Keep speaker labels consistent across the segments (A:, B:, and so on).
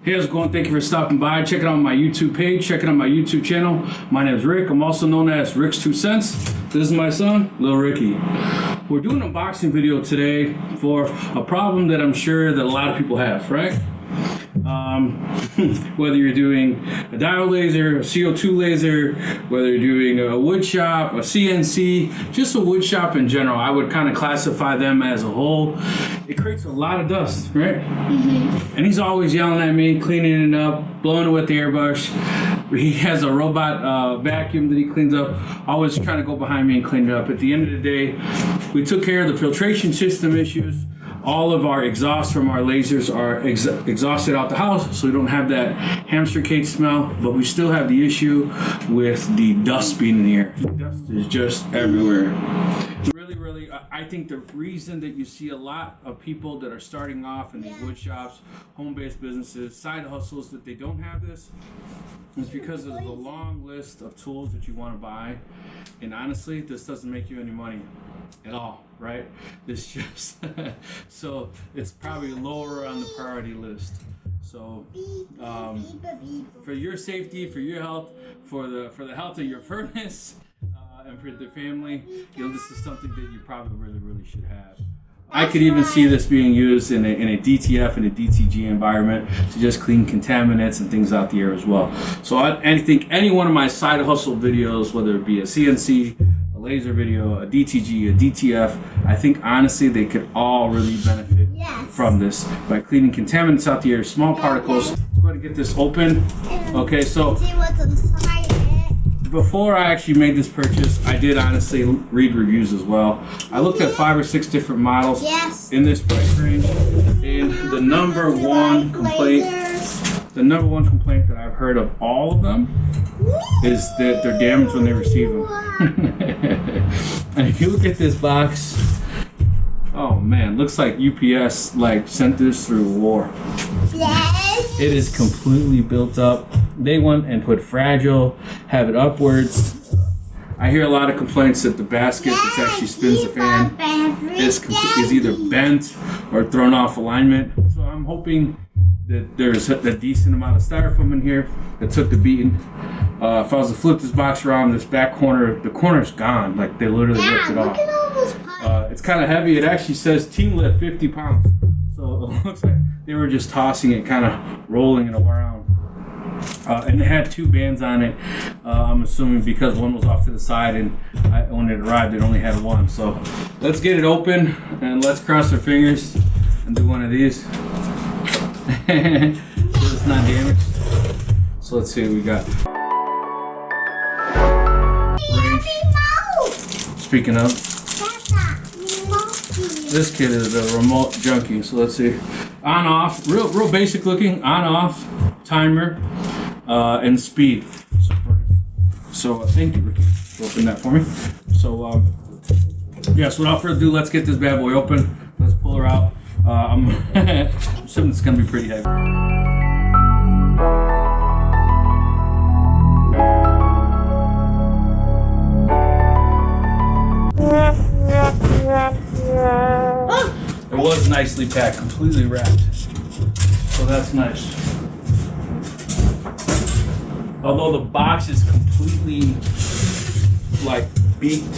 A: Hey, how's it going? Thank you for stopping by. Check it out on my YouTube page. Check it out on my YouTube channel. My name is Rick. I'm also known as Rick's 2 Cents. This is my son, Lil Ricky. We're doing an unboxing video today for a problem that I'm sure that a lot of people have, right? Whether you're doing a diode laser, a CO2 laser, whether you're doing a wood shop, a CNC, just a wood shop in general, I would kind of classify them as a whole. It creates a lot of dust, right? And he's always yelling at me, cleaning it up, blowing it with the airbrush. He has a robot vacuum that he cleans up, always trying to go behind me and clean it up. At the end of the day, we took care of the filtration system issues. All of our exhausts from our lasers are exhausted out the house, so we don't have that hamster cage smell, but we still have the issue with the dust being in the air. The dust is just everywhere. Really, I think the reason that you see a lot of people that are starting off in these wood shops, home-based businesses, side hustles, that they don't have this, is because of the long list of tools that you want to buy. And honestly, this doesn't make you any money at all, right? This just so it's probably lower on the priority list. So for your safety, for your health, for the health of your furnace, and for the family, you know, this is something that you probably really should have. I could even see this being used in a DTF and a DTG environment to just clean contaminants and things out the air as well. So I think any one of my side hustle videos, whether it be a CNC, a laser video, a DTG, a DTF, I think honestly they could all really benefit from this by cleaning contaminants out the air, small particles. Let's go ahead and get this open. Okay, so before I actually made this purchase, I did honestly read reviews as well. I looked at 5 or 6 different models in this price range, and the number one complaint that I've heard of all of them is that they're damaged when they receive them. And if you look at this box, oh man, looks like UPS sent this through war. It is completely built up. They went and put fragile, have it upwards. I hear a lot of complaints that the basket that actually spins the fan is either bent or thrown off alignment. So I'm hoping that there's a decent amount of styrofoam in here that took the beating. If I was to flip this box around, this back corner, the corner's gone. Like they literally ripped it off. It's kind of heavy. It actually says team lift 50 pounds. So it looks like they were just tossing it, kind of rolling it around. And it had 2 bands on it. I'm assuming because one was off to the side, and when it arrived, it only had 1. So let's get it open and let's cross our fingers and do one of these. So it's not damaged. So let's see what we got. Range. Speaking of, this kid is a remote junkie. So let's see. On off, real basic looking. On off timer and speed. So thank you, Ricky, for opening that for me. So yes, without further ado, let's get this bad boy open. Let's pull her out. I'm assuming it's gonna be pretty heavy. It was nicely packed, completely wrapped. So that's nice. Although the box is completely beaked.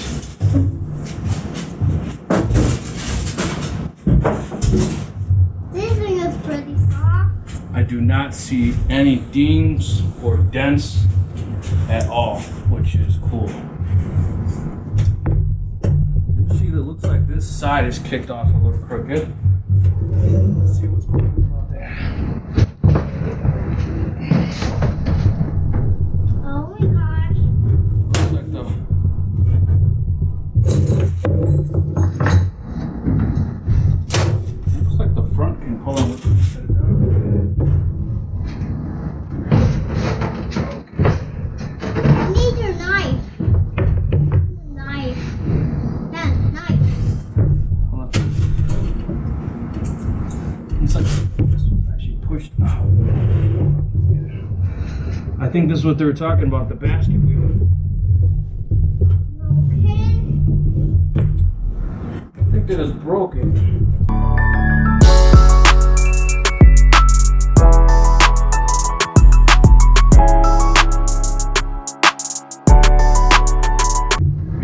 B: This thing is pretty soft.
A: I do not see any dings or dents at all, which is cool. You see, it looks like this side is kicked off a little crooked. Let's see what's going on about there.
B: Oh my gosh.
A: Looks like the front can pull on it. Set it down.
B: I need your knife. Knife.
A: Hold on. Looks like this was actually pushed out. I think this is what they were talking about, the basket wheel. I think that is broken.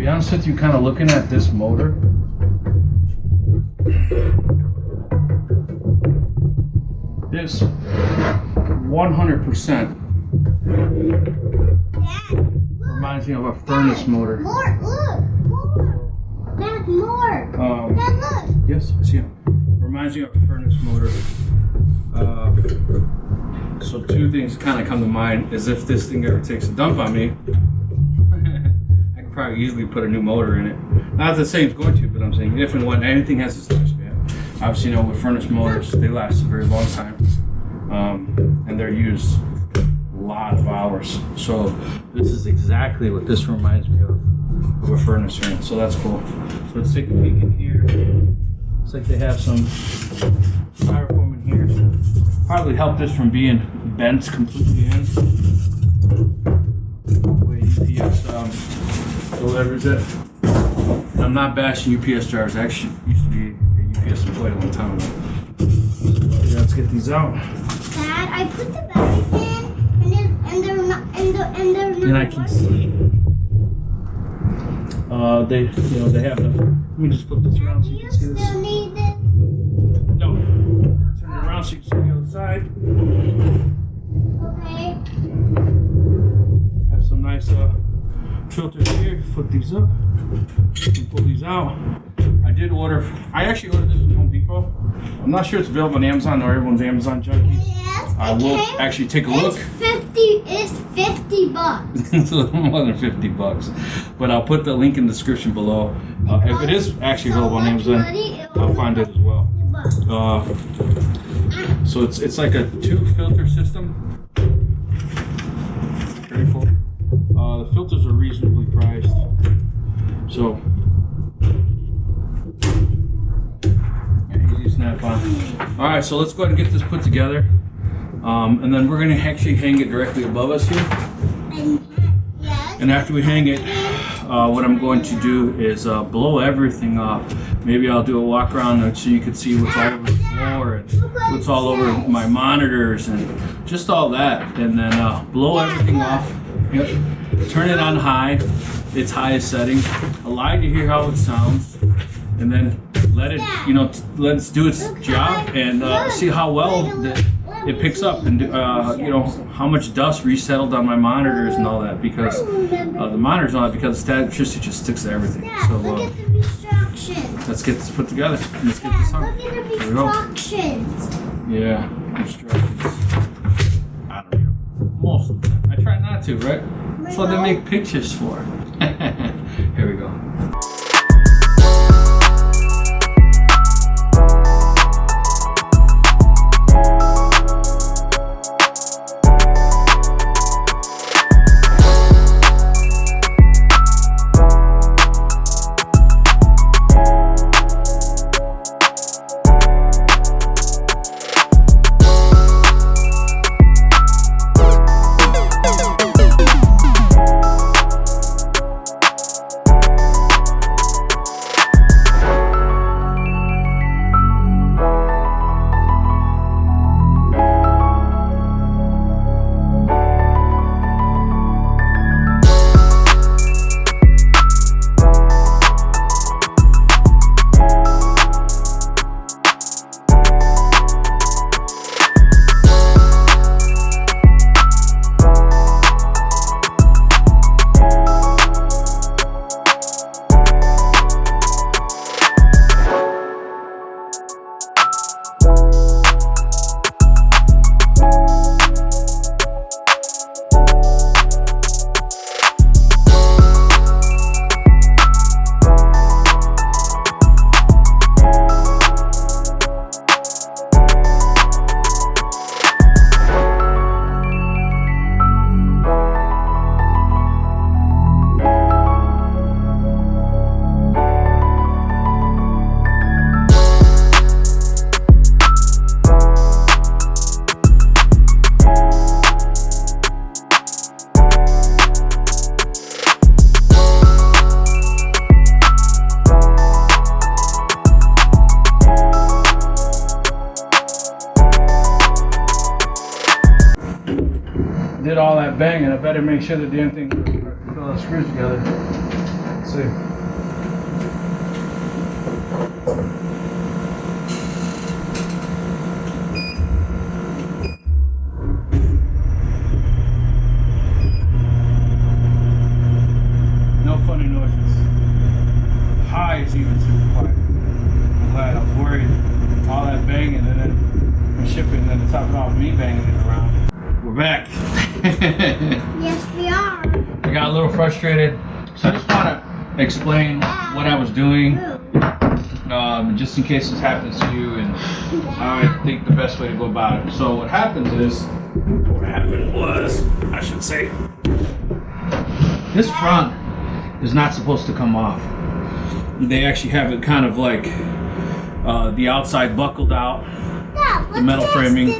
A: be honest with you, kind of looking at this motor, this 100% reminds me of a furnace motor.
B: More, look, more. Dad, more. Dad, look.
A: Yes, I see it. Reminds me of a furnace motor. So two things kind of come to mind is if this thing ever takes a dump on me, I could probably easily put a new motor in it. Not to say it's going to, but I'm saying if and when anything has its lifespan. Obviously, you know, with furnace motors, they last a very long time, and they're used a lot of hours. So this is exactly what this reminds me of a furnace ring. So that's cool. So let's take a peek in here. Looks like they have some styrofoam in here. Probably help this from being bent completely in. Way UPS, whatever is it. I'm not bashing UPS drivers. I actually used to be a UPS employee a long time ago. Yeah, let's get these out.
B: Dad, I put the batteries in, and they're not, and they're not.
A: And I can see. They have the. Let me just flip this around so
B: Do
A: you
B: you
A: can see this.
B: still need this?
A: No. Turn it around so you can see the other side.
B: Okay.
A: Have some nice filters here. Flip these up. And pull these out. I actually ordered this from Home Depot. I'm not sure it's available on Amazon or everyone's Amazon junkies.
B: Yes,
A: I will actually take a look.
B: It's 50 bucks.
A: It's a little more than 50 bucks. But I'll put the link in the description below. If it is actually available on Amazon, I'll find it as well. So it's like a 2-filter system. Very cool. The filters are reasonably priced. So easy snap on. All right, so let's go ahead and get this put together. And then we're gonna actually hang it directly above us here. And after we hang it, what I'm going to do is blow everything up. Maybe I'll do a walk around so you can see what's all over the floor and what's all over my monitors and just all that. And then blow everything off. Yep. Turn it on high, its highest setting. Allow you to hear how it sounds. And then let it, let it do its job and see how well it picks up and how much dust resettled on my monitors and all that, because the monitors and all that, because the electricity just sticks to everything. So
B: Look at the restrictions.
A: let's get this put together. Let's get this on.
B: Look at the
A: Here we go.
B: restrictions.
A: Yeah, instructions. I don't know. Most of them. I try not to, right? That's what they make pictures for. Here we go. Did all that banging, I better make sure the damn thing put all the screws together. Let's see. No funny noises. High is even super quiet. I'm glad. I was worried. All that banging and then shipping, and then to top it off, me banging it around. We're back.
B: Yes, we are.
A: I got a little frustrated, so I just want to explain what I was doing, just in case this happens to you, and how I think the best way to go about it. So what happens is, I should say, this front is not supposed to come off. They actually have it kind of like the outside buckled out, the metal framing,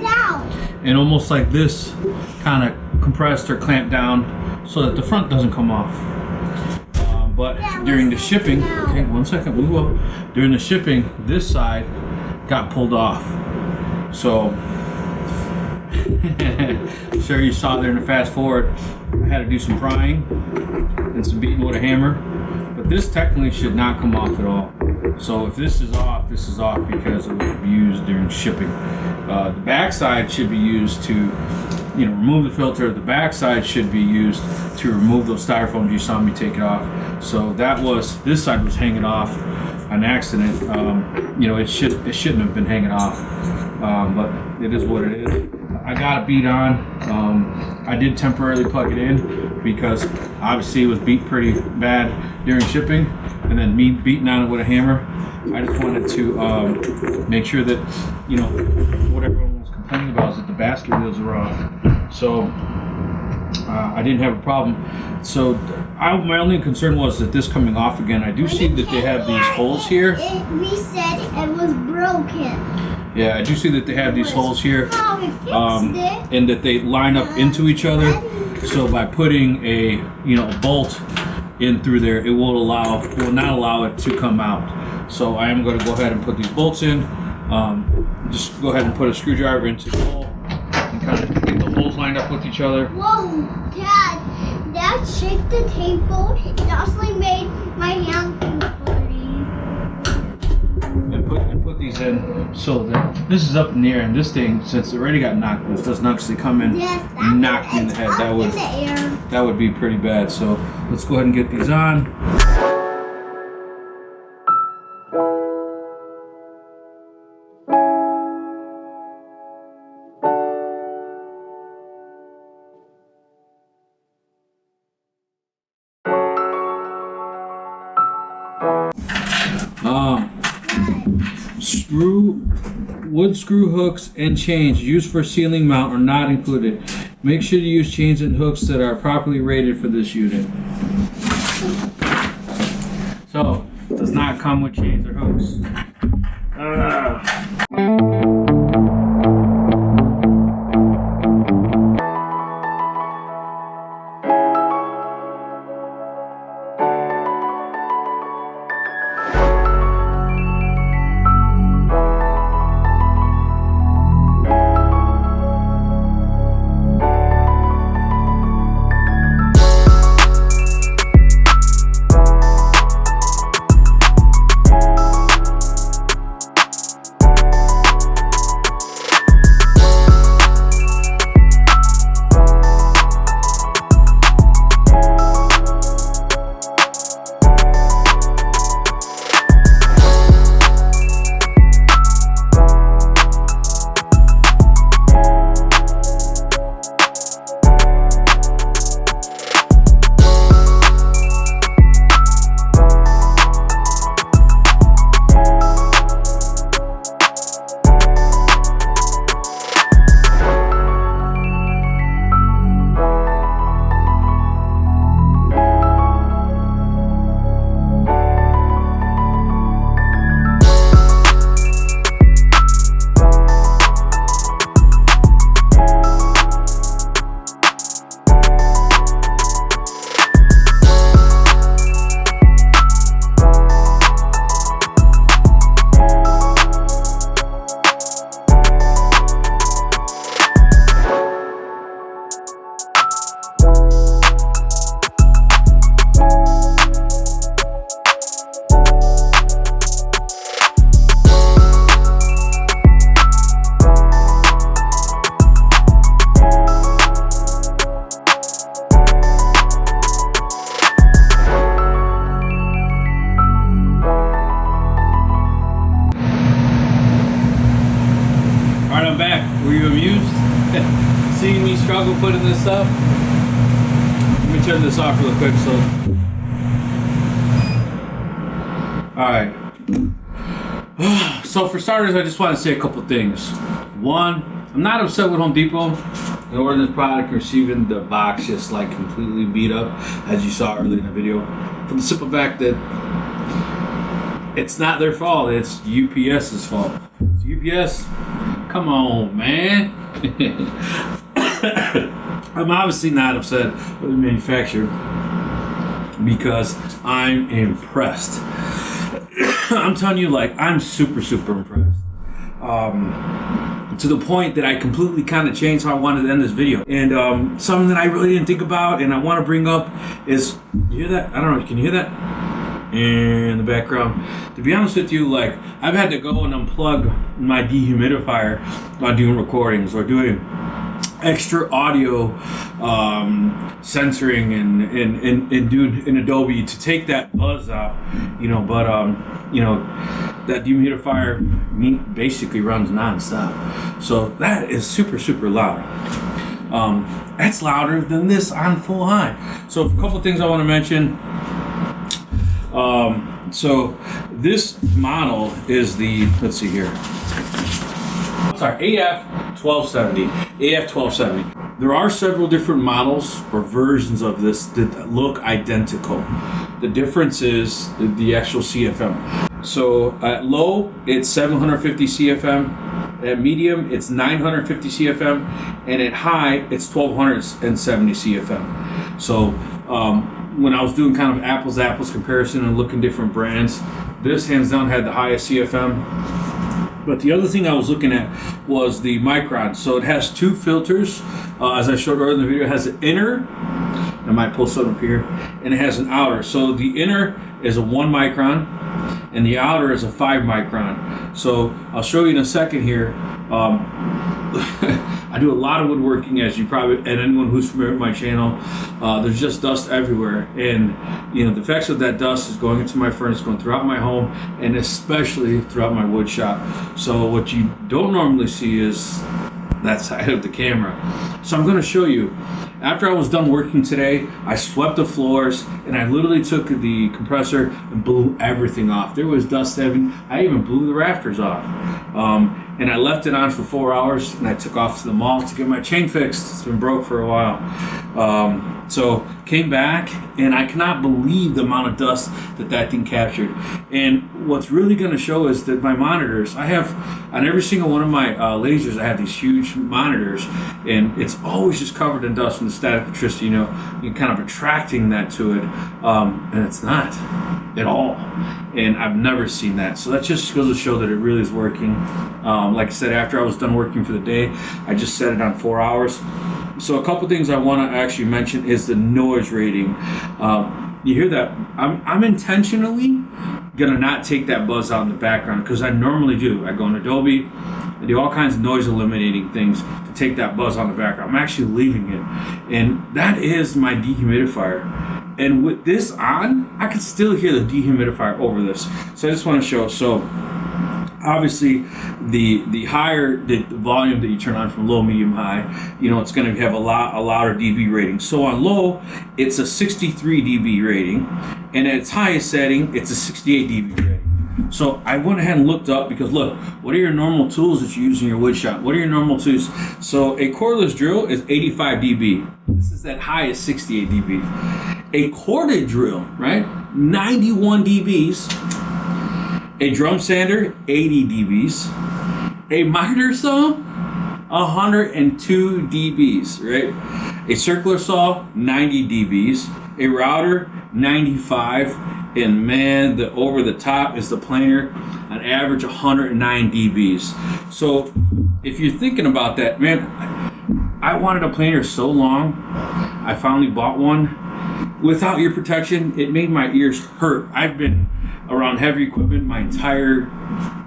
A: and almost like this, kind of compressed or clamped down so that the front doesn't come off. But during the shipping, okay, 1 second, we will. During the shipping, this side got pulled off. So, sure you saw there in the fast forward, I had to do some prying and some beating with a hammer. But this technically should not come off at all. So if this is off because it was used during shipping. The back side should be used to, remove the filter. The back side should be used to remove those styrofoams you saw me take it off. So this side was hanging off on accident. It shouldn't have been hanging off, but it is what it is. I got it beat on. I did temporarily plug it in because obviously it was beat pretty bad during shipping, and then me beating on it with a hammer. I just wanted to make sure that, what everyone was complaining about is that the basket wheels were off. So I didn't have a problem. So my only concern was that this coming off again. I do see that they have these holes here.
B: We said it was broken.
A: Yeah, I do see that they have these holes here, and that they line up into each other. So by putting a bolt in through there, it will not allow it to come out. So I am going to go ahead and put these bolts in. Just go ahead and put a screwdriver into the hole and kind of get the holes lined up with each other.
B: Whoa, Dad! Dad shake the table. It actually made my hand feel funny.
A: And put these in so that this is up in the air, and this thing, since it already got knocked loose, doesn't actually come in, knock me in the head. That would be pretty bad. So let's go ahead and get these on. Wood screw hooks and chains used for ceiling mount are not included. Make sure to use chains and hooks that are properly rated for this unit. So, it does not come with chains or hooks. putting this up. Let me turn this off real quick. So, all right. So for starters, I just want to say a couple things. One, I'm not upset with Home Depot in ordering this product, receiving the box just like completely beat up, as you saw earlier in the video, for the simple fact that it's not their fault, it's UPS's fault. So UPS, come on, man. I'm obviously not upset with the manufacturer because I'm impressed. I'm telling you, like, I'm super impressed. To the point that I completely kind of changed how I wanted to end this video. And something that I really didn't think about and I want to bring up is, you hear that? I don't know, can you hear that? In the background. To be honest with you, like, I've had to go and unplug my dehumidifier while doing recordings or doing extra audio censoring and doing in Adobe to take that buzz out, you know, but you know, that dehumidifier basically runs non-stop, so that is super loud. That's louder than this on full high. So a couple of things I want to mention. So this model is the, let's see here, sorry, AF1270. There are several different models or versions of this that look identical. The difference is the actual CFM. So at low, it's 750 CFM. At medium, it's 950 CFM. And at high, it's 1270 CFM. So when I was doing kind of apples to apples comparison and looking different brands, this hands down had the highest CFM. But the other thing I was looking at was the micron. So it has two filters. As I showed earlier in the video, it has an inner, I might pull some up here, and it has an outer. So the inner is a 1 micron, and the outer is a 5 micron. So I'll show you in a second here. I do a lot of woodworking, as you probably, and anyone who's familiar with my channel, there's just dust everywhere. And you know, the effects of that dust is going into my furnace, going throughout my home, and especially throughout my wood shop. So what you don't normally see is that side of the camera. So I'm going to show you. After I was done working today, I swept the floors and I literally took the compressor and blew everything off. There was dust heavy. I even blew the rafters off. And I left it on for 4 hours and I took off to the mall to get my chain fixed. It's been broke for a while. So came back and I cannot believe the amount of dust that thing captured. And what's really going to show is that my monitors, I have on every single one of my lasers, I have these huge monitors, and it's always just covered in dust from the static electricity. You know, you're kind of attracting that to it, and it's not at all. And I've never seen that. So that just goes to show that it really is working. Like I said, after I was done working for the day, I just set it on 4 hours. So a couple things I want to actually mention is the noise rating. You hear that? I'm intentionally gonna not take that buzz out in the background because I normally do. I go in Adobe, I do all kinds of noise eliminating things to take that buzz out in the background. I'm actually leaving it, and that is my dehumidifier. And with this on, I can still hear the dehumidifier over this. So I just want to show. So obviously, the higher the volume that you turn on from low, medium, high, you know, it's going to have a louder dB rating. So on low, it's a 63 dB rating, and at its highest setting, it's a 68 dB rating. So I went ahead and looked up because look, what are your normal tools that you use in your wood shop? What are your normal tools? So a cordless drill is 85 dB. This is that high is 68 dB. A corded drill, right? 91 dBs. A drum sander, 80 dBs. A miter saw, 102 dBs, right? A circular saw, 90 dBs. A router, 95. And man, the over the top is the planer, on average 109 dBs. So if you're thinking about that, man, I wanted a planer so long. I finally bought one. Without ear protection, it made my ears hurt. I've been around heavy equipment my entire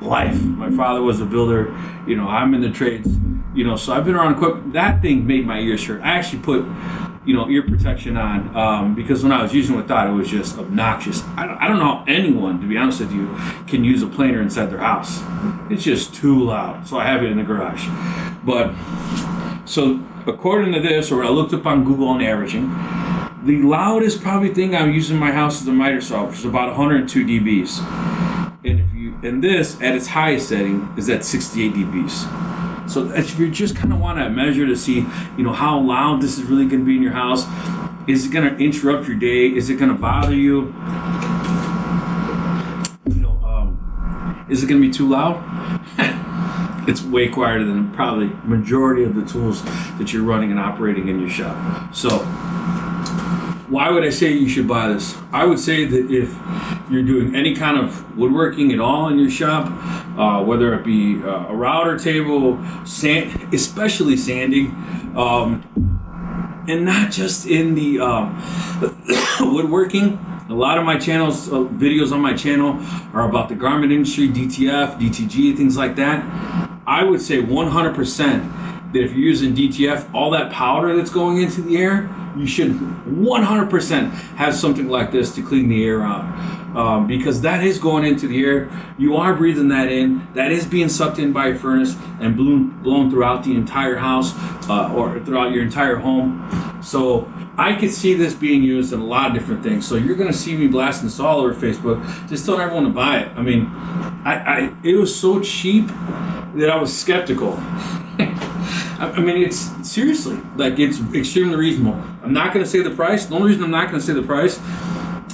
A: life. My father was a builder, you know, I'm in the trades, you know, so I've been around equipment. That thing made my ears hurt. I actually put, you know, ear protection on because when I was using it without, it was just obnoxious. I don't know how anyone, to be honest with you, can use a planer inside their house. It's just too loud. So I have it in the garage. But so according to this, or I looked up on Google on averaging, the loudest probably thing I'm using in my house is a miter saw, which is about 102 dBs. And this, at its highest setting, is at 68 dBs. So if you just kind of want to measure to see, how loud this is really going to be in your house, is it going to interrupt your day? Is it going to bother you? Is it going to be too loud? It's way quieter than probably majority of the tools that you're running and operating in your shop. So why would I say you should buy this? I would say that if you're doing any kind of woodworking at all in your shop, whether it be a router table, sand, especially sanding, and not just in the woodworking. A lot of my channels, videos on my channel are about the garment industry, DTF, DTG, things like that. I would say 100% that if you're using DTF, all that powder that's going into the air, you should 100% have something like this to clean the air out. Because that is going into the air. You are breathing that in. That is being sucked in by your furnace and blown throughout the entire house or throughout your entire home. So I could see this being used in a lot of different things. So you're going to see me blasting this all over Facebook. Just telling everyone to buy it. I mean, it was so cheap that I was skeptical. I mean, it's seriously, it's extremely reasonable. I'm not going to say the price. The only reason I'm not going to say the price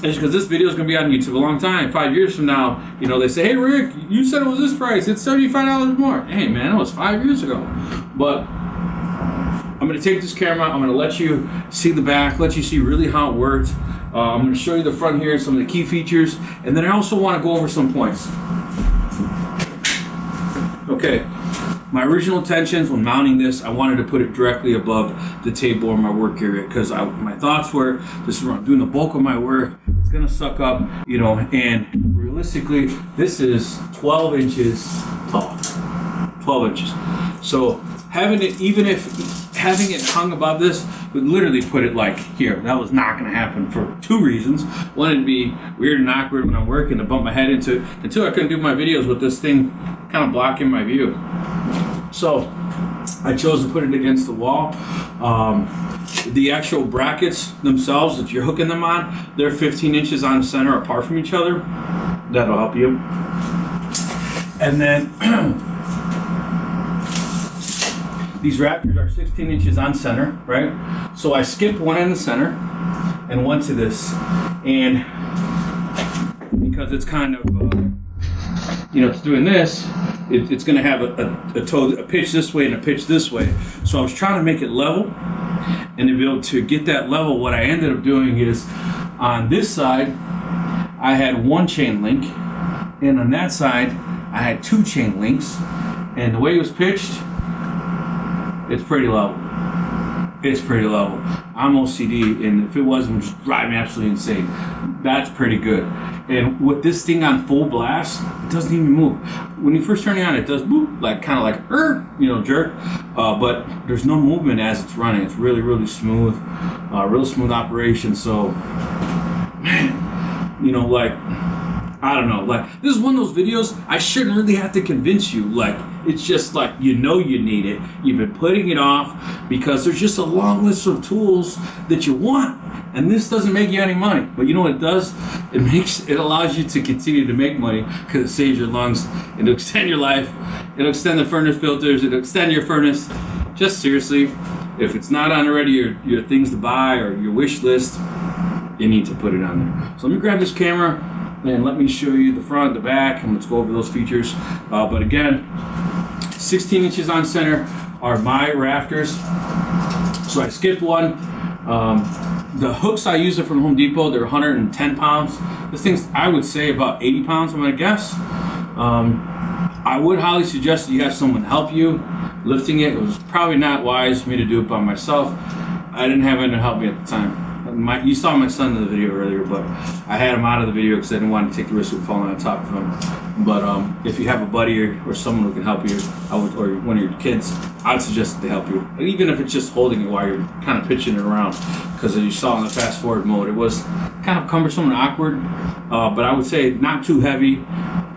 A: is because this video is going to be on YouTube a long time. 5 years from now, they say, hey, Rick, you said it was this price. It's $75 more. Hey, man, it was 5 years ago. But I'm going to take this camera. I'm going to let you see the back, let you see really how it worked. I'm going to show you the front here, some of the key features. And then I also want to go over some points. Okay. My original intentions when mounting this, I wanted to put it directly above the table or my work area because my thoughts were, this is where I'm doing the bulk of my work. It's gonna suck up, and realistically, this is 12 inches tall, 12 inches. So having it hung above this would literally put it like here. That was not gonna happen for two reasons. One, it'd be weird and awkward when I'm working to bump my head into it. And two, I couldn't do my videos with this thing kind of blocking my view. So I chose to put it against the wall. The actual brackets themselves that you're hooking them on, they're 15 inches on center apart from each other. That'll help you. And then these rafters are 16 inches on center, right? So I skipped one in the center and one to this. And because it's kind of, it's doing this, it's going to have a pitch this way and a pitch this way. So I was trying to make it level, and to be able to get that level, what I ended up doing is on this side I had one chain link, and on that side I had two chain links, and the way it was pitched, it's pretty level. It's pretty level. I'm OCD, and if it wasn't, it would just drive me absolutely insane. That's pretty good. And with this thing on full blast, it doesn't even move. When you first turn it on, it does boop, kind of like jerk. But there's no movement as it's running. It's really, really smooth, real smooth operation. So, man, I don't know. This is one of those videos I shouldn't really have to convince you. It's just you need it. You've been putting it off because there's just a long list of tools that you want. And this doesn't make you any money. But you know what it does? It allows you to continue to make money because it saves your lungs. It'll extend your life. It'll extend the furnace filters. It'll extend your furnace. Just seriously, if it's not on already your things to buy or your wish list, you need to put it on there. So let me grab this camera and let me show you the front, the back, and let's go over those features. But again, 16 inches on center are my rafters. So I skipped one. The hooks I used from Home Depot, they're 110 pounds. This thing's, I would say, about 80 pounds, I'm gonna guess. I would highly suggest that you have someone help you lifting it. It was probably not wise for me to do it by myself. I didn't have anyone to help me at the time. You saw my son in the video earlier, but I had him out of the video because I didn't want to take the risk of falling on top of him. But if you have a buddy or someone who can help you, or one of your kids, I would suggest that they help you. Even if it's just holding it while you're kind of pitching it around. Because as you saw in the fast forward mode, it was kind of cumbersome and awkward. But I would say not too heavy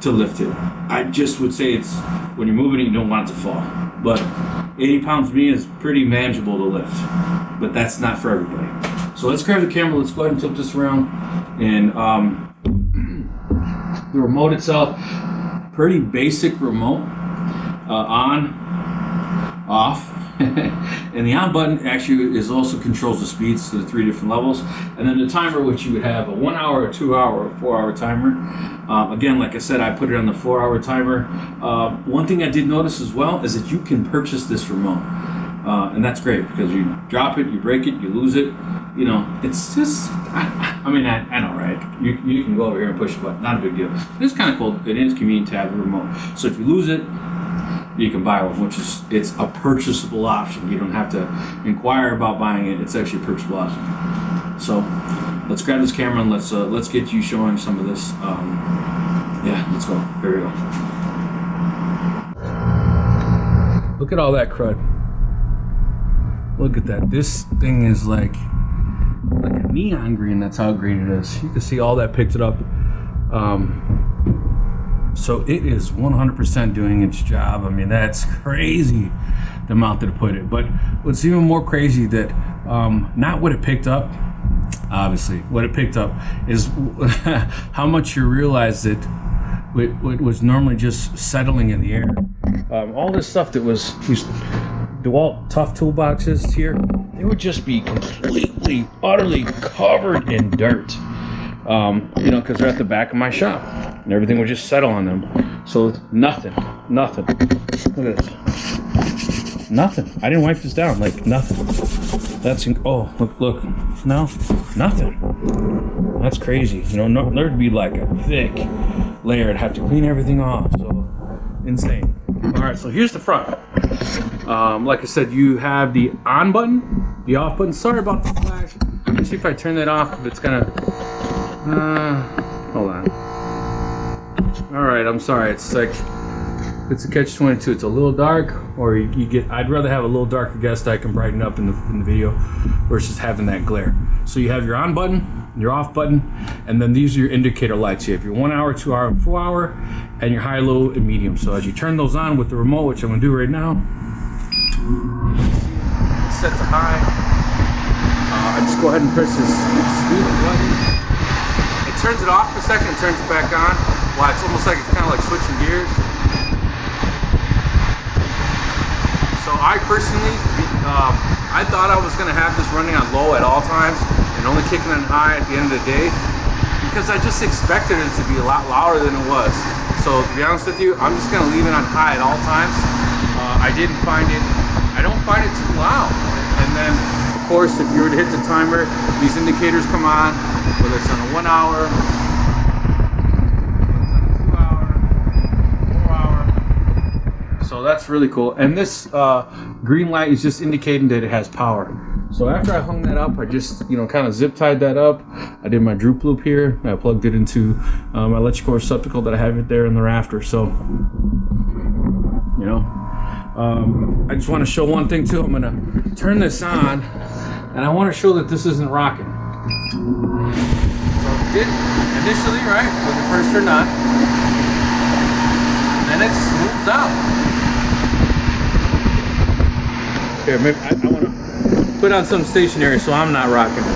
A: to lift it. I just would say it's when you're moving it, you don't want it to fall. But 80 pounds to me is pretty manageable to lift, but that's not for everybody. So let's grab the camera, let's go ahead and flip this around. And the remote itself, pretty basic remote, on, off. And the on button actually also controls the speeds to the 3 different levels. And then the timer, which you would have a 1 hour, a 2 hour, or 4 hour timer. Again, like I said, I put it on the 4 hour timer. One thing I did notice as well is that you can purchase this remote. And that's great because you drop it, you break it, you lose it. You know, it's just, I know, right? You can go over here and push a button, not a big deal. It's kind of cool. It is convenient to have a remote. So if you lose it, you can buy one, which is, it's a purchasable option. You don't have to inquire about buying it. It's actually a purchasable option. So let's grab this camera and let's get you showing some of this. Yeah, let's go. Here we go. Look at all that crud. Look at that. This thing is like a neon green. That's how green it is. You can see all that picked it up. So it is 100% doing its job. I mean, that's crazy, the amount that it put it. But what's even more crazy that not what it picked up, obviously, what it picked up is how much you realize that what was normally just settling in the air. All this stuff that was these DeWalt Tough toolboxes here, they would just be completely, utterly covered in dirt. You know, because they're at the back of my shop and everything would just settle on them. So nothing. Look at this. Nothing. I didn't wipe this down, like nothing. That's, oh, look. No, nothing. That's crazy. You know, there'd be like a thick layer. I'd have to clean everything off. So insane. All right, so here's the front. Like I said, you have the on button, the off button. Sorry about the flash. Let's see if I turn that off, if it's gonna, hold on. All right, I'm sorry. It's like, it's a catch-22. It's a little dark, or you get, I'd rather have a little darker guest I can brighten up in the video versus having that glare. So you have your on button, your off button, and then these are your indicator lights. You have your 1 hour, 2 hour, and 4 hour, and your high, low, and medium. So as you turn those on with the remote, which I'm gonna do right now, set to high. I just go ahead and press this speed button. It turns it off for a second, turns it back on. Wow, it's almost like it's kind of like switching gears. So I personally, I thought I was gonna have this running on low at all times and only kicking on high at the end of the day, because I just expected it to be a lot louder than it was. So to be honest with you, I'm just gonna leave it on high at all times. I don't find it too loud. And then, of course, if you were to hit the timer, these indicators come on, whether it's on a 1 hour, so that's really cool. And this green light is just indicating that it has power. So after I hung that up, I just, kind of zip tied that up. I did my droop loop here. I plugged it into my electrical receptacle that I have it there in the rafter. So, I just want to show one thing too. I'm gonna turn this on, and I want to show that this isn't rocking. So it did initially, right, when it first turned on, and then it smooths out. Here, maybe I want to put on some stationary so I'm not rocking it.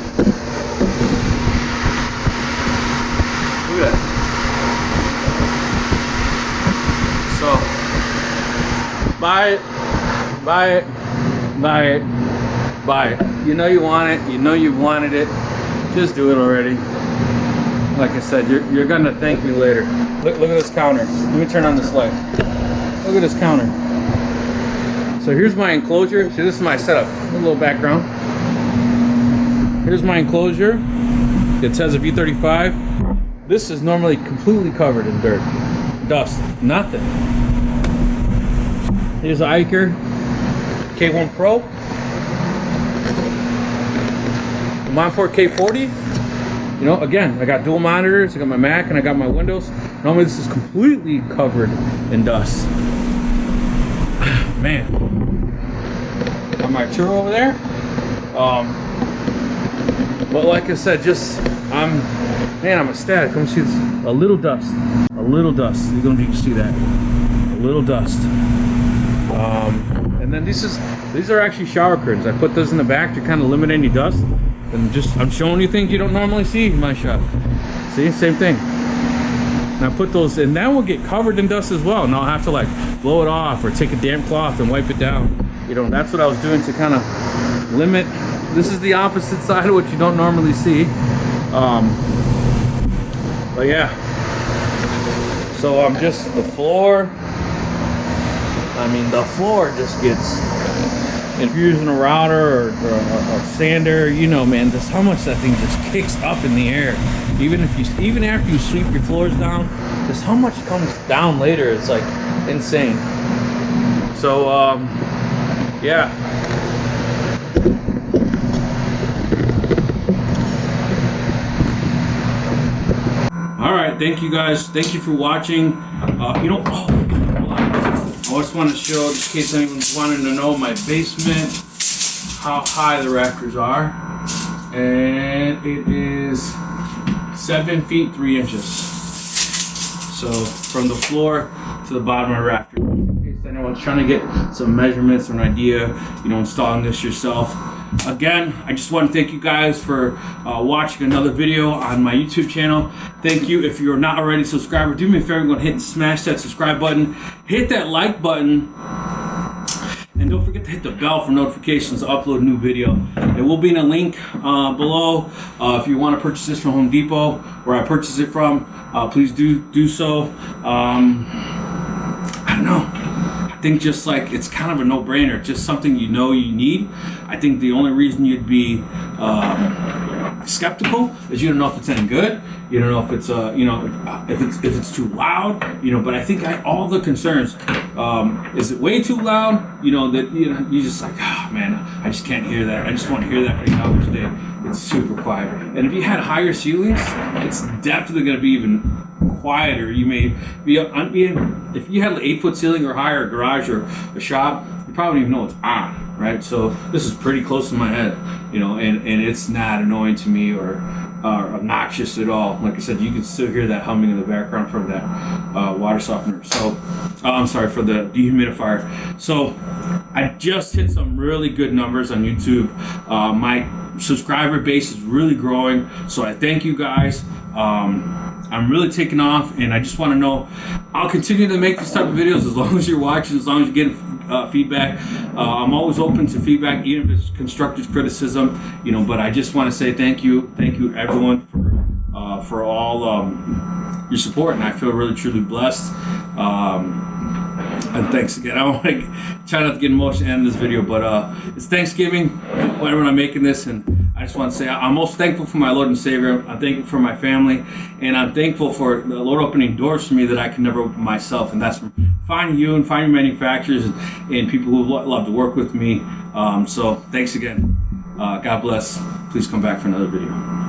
A: Look at that. So, buy it. You know you want it. You know you've wanted it. Just do it already. Like I said, you're gonna thank me later. Look at this counter. Let me turn on this light. Look at this counter. So here's my enclosure. See, this is my setup. A little background. Here's my enclosure. It says a V35. This is normally completely covered in dirt, dust, nothing. Here's an Iker K1 Pro. The Monfort K40. Again, I got dual monitors. I got my Mac and I got my Windows. Normally this is completely covered in dust. Man. Got my Turo over there. But like I said, I'm ecstatic. Come see this. A little dust. You're gonna see that. A little dust. And then these are actually shower curtains. I put those in the back to kind of limit any dust. And just, I'm showing you things you don't normally see in my shop. See, same thing. And I put those, and that will get covered in dust as well. And I'll have to like blow it off or take a damp cloth and wipe it down. You know, that's what I was doing to kind of limit. This is the opposite side of what you don't normally see. But yeah. So I'm just, the floor, I mean, the floor just gets, if you're using a router or a sander, you know, man, just how much that thing just kicks up in the air. Even after you sweep your floors down, just how much comes down later. It's like insane. So, yeah. All right, thank you guys. Thank you for watching. You know, I just want to show, just in case anyone's wanting to know, my basement, how high the rafters are. And it is 7 feet 3 inches. So from the floor to the bottom of my rafter. In case anyone's trying to get some measurements or an idea, you know, installing this yourself. Again, I just want to thank you guys for watching another video on my YouTube channel. Thank you. If you're not already a subscriber, do me a favor, go ahead and smash that subscribe button, hit that like button, and don't forget to hit the bell for notifications to upload a new video. It will be in a link below. If you want to purchase this from Home Depot, where I purchased it from, please do so. I don't know. I think just like it's kind of a no-brainer, just something you know you need. I think the only reason you'd be skeptical is you don't know if it's any good. You don't know if it's you know, if it's too loud. You know, but I think all the concerns. Is it way too loud? You know that you just like, oh man, I just can't hear that. I just want to hear that for 8 hours a day. It's super quiet. And if you had higher ceilings, it's definitely going to be even quieter. You may be if you had an 8-foot ceiling or higher, a garage or a shop, you probably don't even know it's on, right? So this is pretty close to my head, you know, and it's not annoying to me or obnoxious at all. Like I said, you can still hear that humming in the background from that water softener. So I'm sorry, for the dehumidifier. So I just hit some really good numbers on YouTube. My subscriber base is really growing, so I thank you guys. I'm really taking off, and I just want to know, I'll continue to make this type of videos as long as you're watching, as long as you're getting feedback. I'm always open to feedback, even if it's constructive criticism, you know, but I just want to say thank you everyone for all your support, and I feel really truly blessed. And thanks again. I want to try not to get emotional in this video, but it's Thanksgiving whenever I'm making this, and I just want to say I'm most thankful for my Lord and Savior. I'm thankful for my family, and I'm thankful for the Lord opening doors for me that I can never open myself, and that's from finding you and finding manufacturers and people who love to work with me. So thanks again. God bless. Please come back for another video.